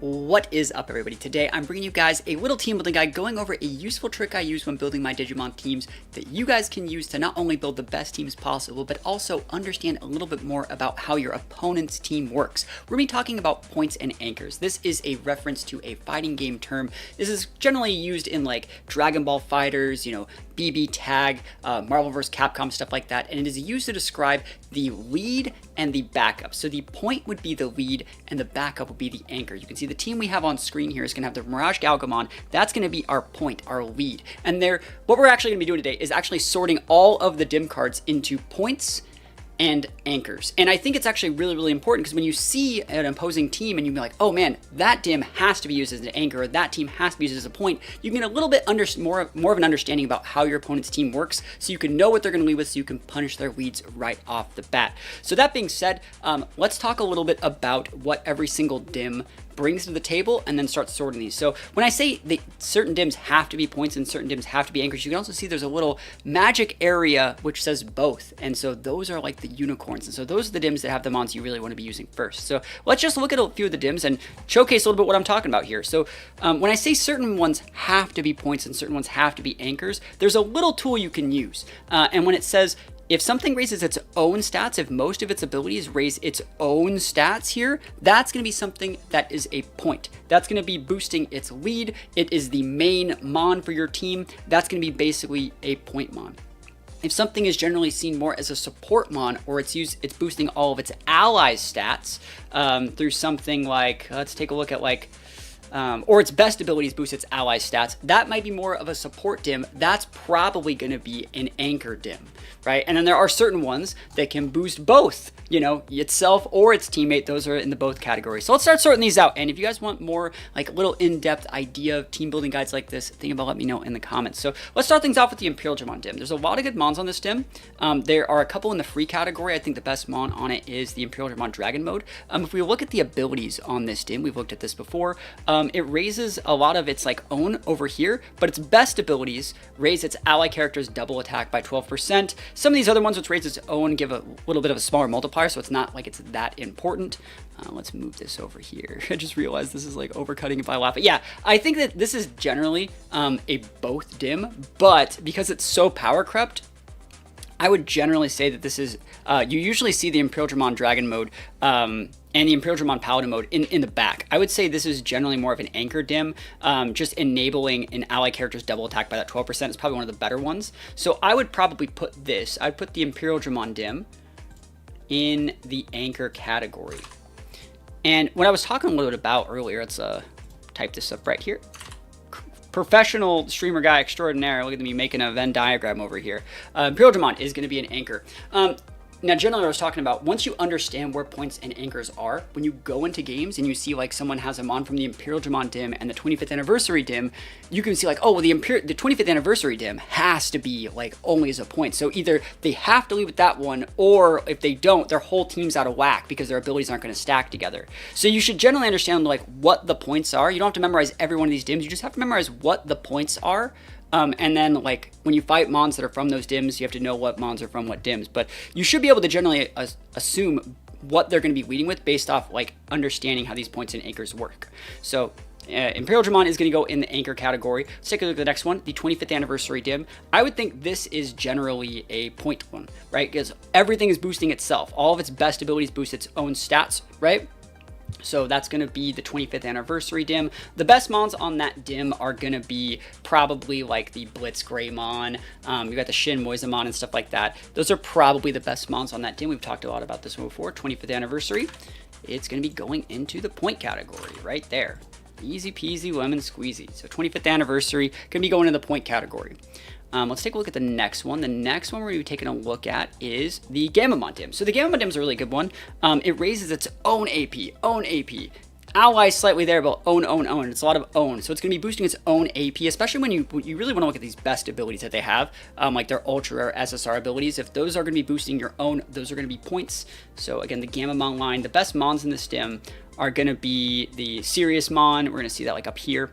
What is up, everybody? Today I'm bringing you guys a little team building guide going over a useful trick I use when building my Digimon teams that you guys can use to not only build the best teams possible, but also understand a little bit more about how your opponent's team works. We're going to be talking about points and anchors. This is a reference to a fighting game term. This is generally used in like Dragon Ball Fighters, BB Tag, Marvel vs. Capcom, stuff like that, and it is used to describe the lead and the backup. So the point would be the lead and the backup would be the anchor. You can see the team we have on screen here is going to have the Mirage Galgamon. That's going to be our point, our lead. And what we're actually going to be doing today is actually sorting all of the dim cards into points and anchors. And I think it's actually really, really important because when you see an opposing team and you be like, oh man, that dim has to be used as an anchor, or that team has to be used as a point, you can get a little bit more of an understanding about how your opponent's team works, so you can know what they're going to lead with, so you can punish their leads right off the bat. So that being said, let's talk a little bit about what every single dim brings to the table and then start sorting these. So when I say that certain dims have to be points and certain dims have to be anchors, you can also see there's a little magic area which says both, and so those are like the unicorns, and so those are the dims that have the mons you really want to be using first. So let's just look at a few of the dims and showcase a little bit what I'm talking about here. So when I say certain ones have to be points and certain ones have to be anchors, there's a little tool you can use, and when it says if something raises its own stats, if most of its abilities raise its own stats here, that's going to be something that is a point. That's going to be boosting its lead. It is the main mon for your team. That's going to be basically a point mon. If something is generally seen more as a support mon, or it's boosting all of its allies' stats through something like, let's take a look at like, or its best abilities boost its ally stats, that might be more of a support dim. That's probably going to be an anchor dim, right? And then there are certain ones that can boost both, itself or its teammate. Those are in the both categories. So let's start sorting these out. And if you guys want more like little in-depth idea of team building guides like this, think about let me know in the comments. So let's start things off with the Imperial Digimon dim. There's a lot of good mons on this dim. There are a couple in the free category. I think the best mon on it is the Imperial Digimon Dragon mode. If we look at the abilities on this dim, we've looked at this before. It raises a lot of its like own over here, but its best abilities raise its ally character's double attack by 12%. Some of these other ones which raise its own give a little bit of a smaller multiplier, so it's not like it's that important. Let's move this over here. I just realized this is like overcutting if I laugh. But yeah, I think that this is generally a both dim, but because it's so power crept, I would generally say that this is, you usually see the Imperial Digimon Dragon mode and the Imperial Digimon Paladin mode in the back. I would say this is generally more of an anchor dim, just enabling an ally character's double attack by that 12% is probably one of the better ones. So I would probably put this, I'd put the Imperial Digimon dim in the anchor category. And what I was talking a little bit about earlier, let's type this up right here. Professional streamer guy extraordinaire. Look at me making a Venn diagram over here. Imperial Digimon is going to be an anchor. Now, generally, I was talking about once you understand where points and anchors are, when you go into games and you see like someone has a mon from the Imperial Digimon dim and the 25th anniversary dim, you can see like, oh, well, the 25th anniversary dim has to be like only as a point. So either they have to leave with that one, or if they don't, their whole team's out of whack because their abilities aren't going to stack together. So you should generally understand like what the points are. You don't have to memorize every one of these dims. You just have to memorize what the points are. And then like when you fight mons that are from those dims, you have to know what mons are from what dims, but you should be able to generally assume what they're going to be leading with based off like understanding how these points and anchors work. So Imperial Digimon is going to go in the anchor category. Let's take a look at the next one, the 25th anniversary dim. I would think this is generally a point one, right? Because everything is boosting itself. All of its best abilities boost its own stats, right? So that's going to be the 25th anniversary dim. The best mons on that dim are going to be probably like the Blitz Greymon. You got the Shin Moisamon and stuff like that. Those are probably the best mons on that dim. We've talked a lot about this one before. 25th anniversary. It's going to be going into the point category right there. Easy peasy lemon squeezy. So 25th anniversary going to be going in the point category. Let's take a look at the next one. The next one we're going to be taking a look at is the Gamamon dim. So the Gamamon dim is a really good one. It raises its own AP. Allies slightly there, but own. It's a lot of own. So it's going to be boosting its own AP, especially when you really want to look at these best abilities that they have, like their ultra rare SSR abilities. If those are going to be boosting your own, those are going to be points. So again, the Gamamon line, the best mons in this dim are going to be the Sirius Mon. We're going to see that like up here.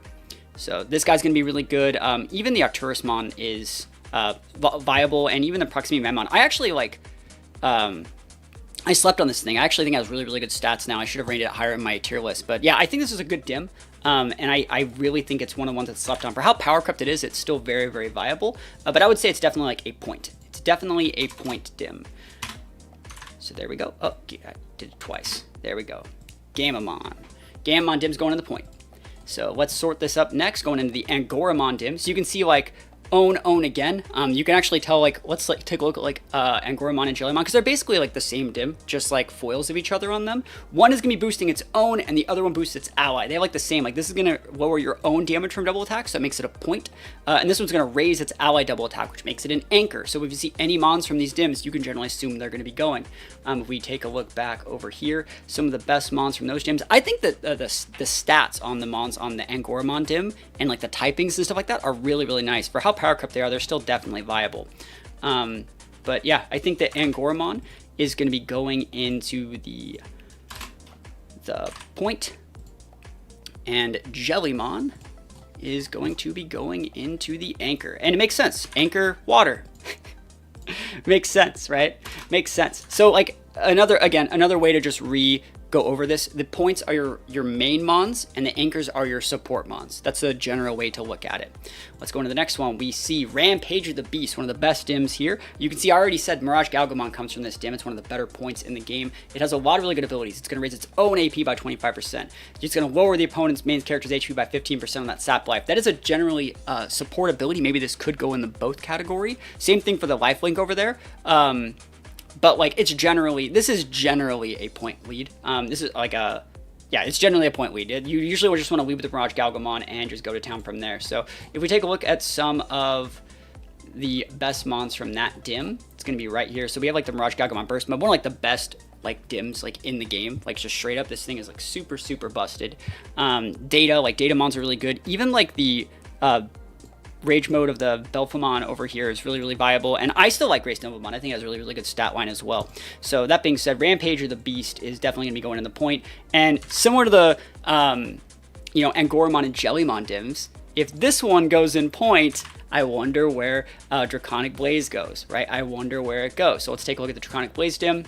So this guy's going to be really good. Even the Arcturus Mon is viable, and even the Proximity Memon. I actually like I slept on this thing. I actually think it has really, really good stats now. I should have rated it higher in my tier list. But yeah, I think this is a good dim. And I really think it's one of the ones that's slept on. For how power crept it is, it's still very, very viable. But I would say it's definitely like a point. It's definitely a point dim. So there we go. Oh, I did it twice. There we go. Gamamon. Gamamon dim's going in the point. So let's sort this up next, going into the Angoramon dim. So you can see like own again. You can actually tell, like, let's like take a look at like Angoramon and Jellymon, because they're basically like the same dim, just like foils of each other on them. One is gonna be boosting its own and the other one boosts its ally. They have like the same, like this is gonna lower your own damage from double attack, so it makes it a point. And this one's gonna raise its ally double attack, which makes it an anchor. So if you see any mons from these dims, you can generally assume they're gonna be going. If we take a look back over here, some of the best mons from those dims, I think that the stats on the mons on the Angoramon dim and like the typings and stuff like that are really, really nice. For how power crept they are, they're still definitely viable. But yeah, I think that Angoramon is going to be going into the point, and Jellymon is going to be going into the anchor. And it makes sense. Anchor, water. Makes sense, right? Makes sense. So like another way to just go over this, the points are your main mons and the anchors are your support mons. That's a general way to look at it. Let's go into the next one. We see Rampager the Beast, one of the best dims here. You can see I already said Mirage Galgamon comes from this dim. It's one of the better points in the game. It has a lot of really good abilities. It's going to raise its own AP by 25%. It's going to lower the opponent's main character's HP by 15% on that sap life. That is a generally support ability. Maybe this could go in the both category. Same thing for the lifelink over there. But like this is generally a point lead. This is like it's generally a point lead. You usually just want to lead with the Mirage Galgamon and just go to town from there. So if we take a look at some of the best mons from that dim, it's going to be right here. So we have like the Mirage Galgamon Burst Mode, one of like the best like dims like in the game, like just straight up. This thing is like super, super busted. Data mons are really good. Even like the Rage mode of the Belphemon over here is really, really viable. And I still like Grace Noblemon. I think it has a really, really good stat line as well. So that being said, Rampager the Beast is definitely going to be going in the point. And similar to the, Angoramon and Jellymon dims, if this one goes in point, I wonder where Draconic Blaze goes, right? I wonder where it goes. So let's take a look at the Draconic Blaze dim.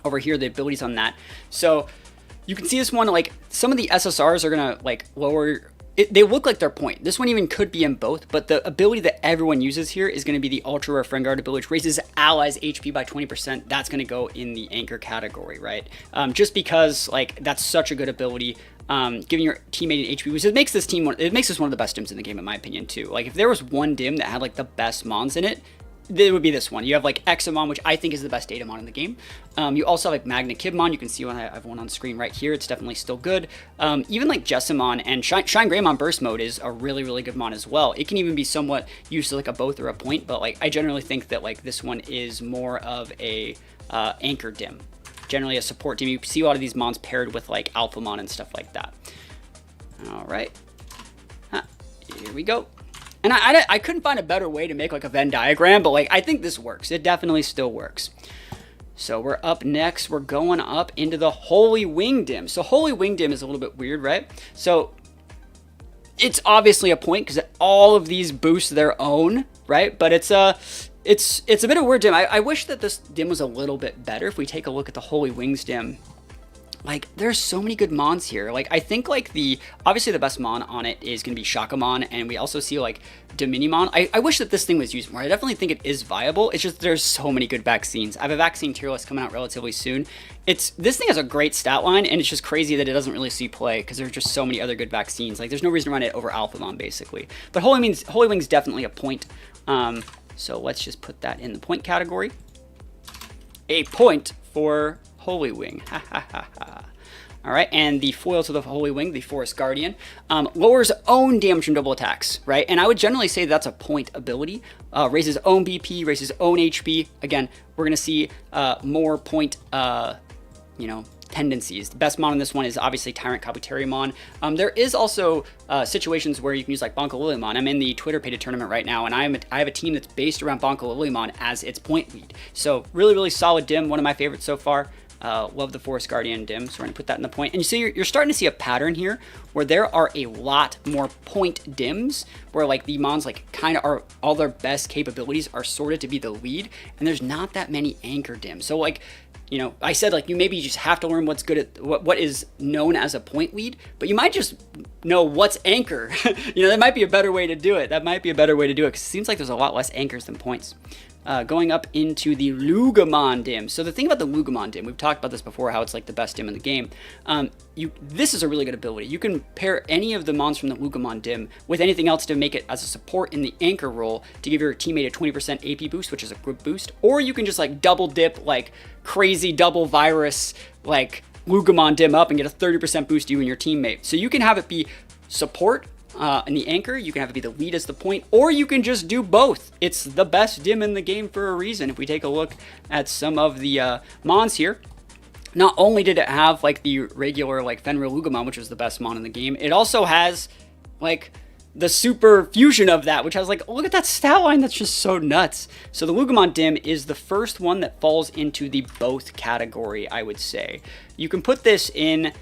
Over here, the abilities on that. So you can see this one, like some of the SSRs are going to like lower... they look like their point. This one even could be in both, but the ability that everyone uses here is going to be the Ultra Rare Friend Guard ability, which raises allies' HP by 20%. That's going to go in the anchor category, right? Just because like that's such a good ability, giving your teammate an HP boost. It makes this one of the best dims in the game, in my opinion, too. Like if there was one dim that had like the best mons in it, it would be this one. You have like Examon, which I think is the best Datamon in the game. You also have like Magna Kidmon. You can see one. I have one on screen right here. It's definitely still good. Even like Jessamon and Shine Greymon Burst Mode is a really, really good mon as well. It can even be somewhat used to like a both or a point, but like I generally think that like this one is more of a anchor dim. Generally a support dim. You see a lot of these mons paired with like Alphamon and stuff like that. All right. Here we go. And I couldn't find a better way to make like a Venn diagram, but like I think this works. It definitely still works. So we're up next. We're going up into the Holy Wing dim. So Holy Wing dim is a little bit weird, right? So it's obviously a point because all of these boost their own, right? But it's a bit of a weird dim. I wish that this dim was a little bit better. If we take a look at the Holy Wings dim, like there's so many good mons here. Like I think like obviously the best mon on it is gonna be Shakamon, and we also see like Dominimon. I wish that this thing was used more. I definitely think it is viable. It's just there's so many good vaccines. I have a vaccine tier list coming out relatively soon. This thing has a great stat line, and it's just crazy that it doesn't really see play because there's just so many other good vaccines. Like there's no reason to run it over Alphamon basically. But Holy Wing's definitely a point. So let's just put that in the point category. A point for Holy Wing. Ha ha ha ha. All right, and the foil to the Holy Wing, the Forest Guardian, lowers own damage from double attacks, right? And I would generally say that's a point ability. Raises own BP, raises own HP. Again, we're gonna see more point, tendencies. The best mon on this one is obviously Tyrant Kabuterimon. There is also situations where you can use like Bonka Lilymon. I'm in the Twitter pated tournament right now, and I have a team that's based around Bonka Lilymon as its point lead. So really, really solid dim. One of my favorites so far. Love the Forest Guardian dim, so we're gonna put that in the point. And you see, you're starting to see a pattern here where there are a lot more point dims where like the mons like kind of are all their best capabilities are sorted to be the lead, and there's not that many anchor dims. So like, you know, I said like you maybe just have to learn what's good at what is known as a point lead, but you might just know what's anchor. You know, that might be a better way to do it. That might be a better way to do it because it seems like there's a lot less anchors than points. Going up into the Lugamon dim. So the thing about the Lugamon dim, we've talked about this before, how it's like the best dim in the game. This is a really good ability. You can pair any of the mons from the Lugamon dim with anything else to make it as a support in the anchor role to give your teammate a 20% AP boost, which is a good boost. Or you can just like double dip like crazy double virus like Lugamon dim up and get a 30% boost to you and your teammate. So you can have it be support in the anchor, you can have it be the lead as the point, or you can just do both. It's the best dim in the game for a reason. If we take a look at some of the mons here, not only did it have like the regular like Fenrir Lugamon, which was the best mon in the game, it also has like the super fusion of that, which has like, look at that stat line, that's just so nuts. So the Lugamon dim is the first one that falls into the both category, I would say. You can put this in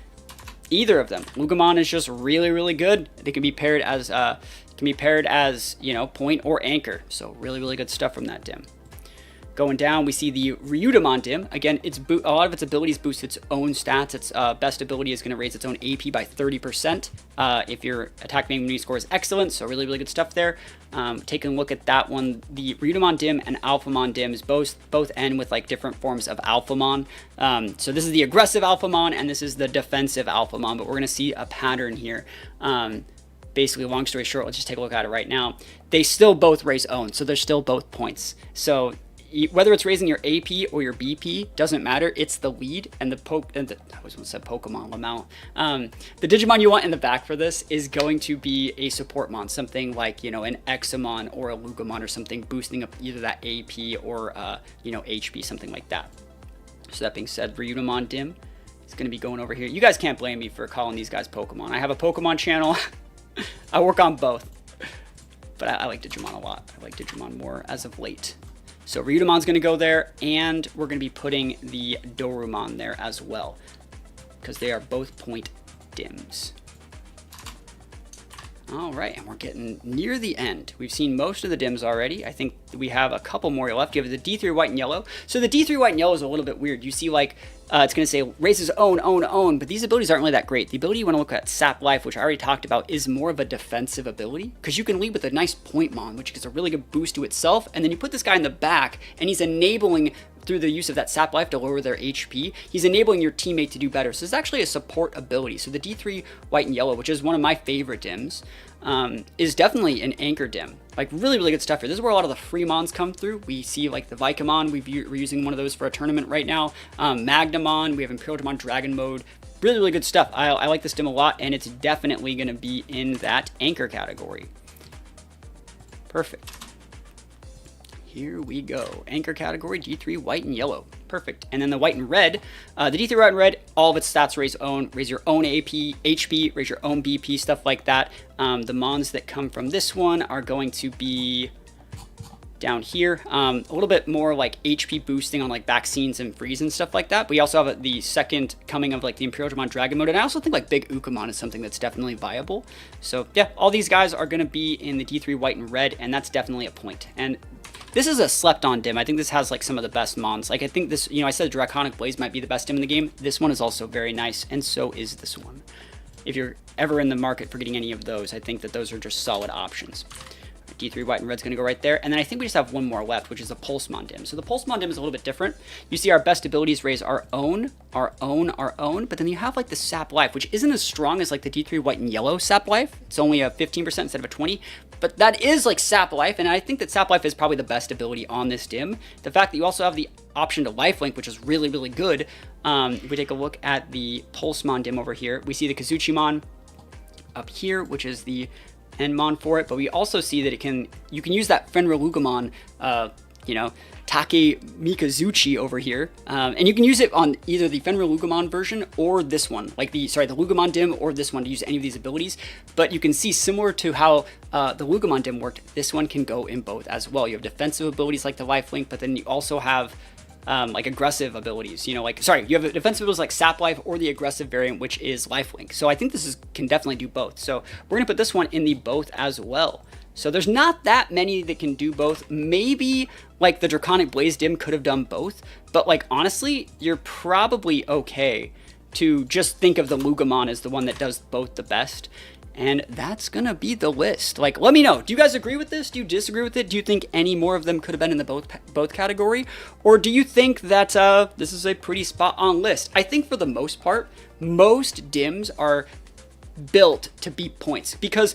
either of them. Lugamon is just really, really good. They can be paired as you know, point or anchor. So really, really good stuff from that dim. Going down, we see the Ryudamon dim. Again, a lot of its abilities boost its own stats. Its best ability is going to raise its own AP by 30% if your attack immunity score is excellent. So really, really good stuff there. Taking a look at that one, the Ryudamon dim and Alphamon dims both end with like different forms of Alphamon. So this is the aggressive Alphamon and this is the defensive Alphamon, but we're going to see a pattern here. Basically, long story short, let's just take a look at it right now. They still both raise own, so they're still both points. So whether it's raising your AP or your BP, doesn't matter. It's the lead and I always said Pokemon Lamau. The Digimon you want in the back for this is going to be a support mon, something like, you know, an Examon or a Lugamon or something, boosting up either that AP or you know, HP, something like that. So that being said, Ryudamon dim is going to be going over here. You guys can't blame me for calling these guys Pokemon. I have a Pokemon channel. I work on both, but I like Digimon a lot. I like Digimon more as of late. So Ryudamon's going to go there, and we're going to be putting the Dorumon there as well, because they are both point dims. All right, and we're getting near the end. We've seen most of the dims already. I think we have a couple more left. You have the D3 white and yellow. So the D3 white and yellow is a little bit weird. You see like, it's going to say raises own, but these abilities aren't really that great. The ability you want to look at, Sap Life, which I already talked about, is more of a defensive ability, because you can lead with a nice point mon, which gets a really good boost to itself, and then you put this guy in the back, and he's enabling, through the use of that Sap Life to lower their HP, he's enabling your teammate to do better. So it's actually a support ability. So the D3 white and yellow, which is one of my favorite dims, is definitely an anchor dim. Like really, really good stuff here. This is where a lot of the free mons come through. We see like the Vicamon, we're using one of those for a tournament right now. Magnamon, we have Imperial Digimon Dragon Mode. Really, really good stuff. I like this dim a lot, and it's definitely going to be in that anchor category. Perfect. Here we go. Anchor category, D3 white and yellow. Perfect. And then the white and red, the D3 white and red, all of its stats raise your own AP, HP, raise your own BP, stuff like that. The mons that come from this one are going to be down here. A little bit more like HP boosting on like vaccines and freeze and stuff like that. But we also have the second coming of like the Imperial Digimon Dragon Mode. And I also think like Big Ukamon is something that's definitely viable. So yeah, all these guys are going to be in the D3 white and red, and that's definitely a point. And this is a slept on dim. I think this has like some of the best mons. Like I think this, you know, I said Draconic Blaze might be the best dim in the game. This one is also very nice, and so is this one. If you're ever in the market for getting any of those, I think that those are just solid options. D3 white and red's going to go right there. And then I think we just have one more left, which is a Pulsemon dim. So the Pulsemon dim is a little bit different. You see our best abilities raise our own, but then you have like the Sap Life, which isn't as strong as like the D3 white and yellow Sap Life. It's only a 15% instead of a 20, but that is like Sap Life, and I think that Sap Life is probably the best ability on this dim. The fact that you also have the option to lifelink, which is really, really good. If we take a look at the Pulsemon dim over here, we see the Kazuchimon up here, which is the Enmon for it, but we also see that you can use that Fenrir Lugamon, you know, Take Mikazuchi over here, and you can use it on either the Fenrir Lugamon version or this one, like the Lugamon dim or this one, to use any of these abilities. But you can see, similar to how the Lugamon dim worked, this one can go in both as well. You have defensive abilities like the lifelink, but then you also have like aggressive abilities, you know, like, you have defensive abilities like Sap Life or the aggressive variant, which is lifelink. So I think this can definitely do both. So we're going to put this one in the both as well. So there's not that many that can do both. Maybe like the Draconic Blaze Dim could have done both, but like honestly, you're probably okay to just think of the Lugamon as the one that does both the best. And that's gonna be the list. Like, let me know. Do you guys agree with this? Do you disagree with it? Do you think any more of them could have been in the both category? Or do you think that this is a pretty spot on list? I think for the most part, most dims are built to beat points, because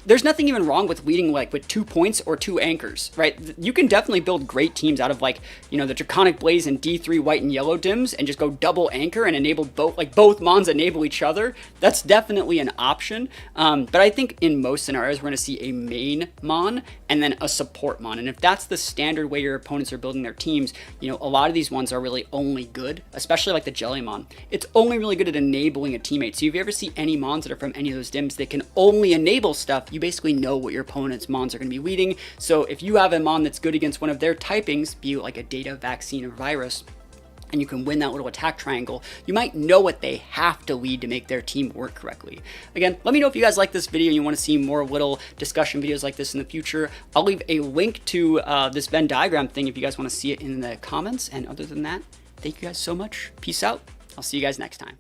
there's nothing even wrong with leading like with 2 points or 2 anchors, right? You can definitely build great teams out of like, you know, the Draconic Blaze and D3 white and yellow dims and just go double anchor and enable both, like both mons enable each other. That's definitely an option. But I think in most scenarios, we're going to see a main mon and then a support mon. And if that's the standard way your opponents are building their teams, you know, a lot of these ones are really only good, especially like the Jellymon. It's only really good at enabling a teammate. So if you ever see any mons that are from any of those dims that can only enable stuff, you basically know what your opponent's mons are going to be leading. So if you have a mon that's good against one of their typings, be it like a data, vaccine, or virus, and you can win that little attack triangle, you might know what they have to lead to make their team work correctly. Again, let me know if you guys like this video and you want to see more little discussion videos like this in the future. I'll leave a link to this Venn diagram thing if you guys want to see it in the comments. And other than that, thank you guys so much. Peace out. I'll see you guys next time.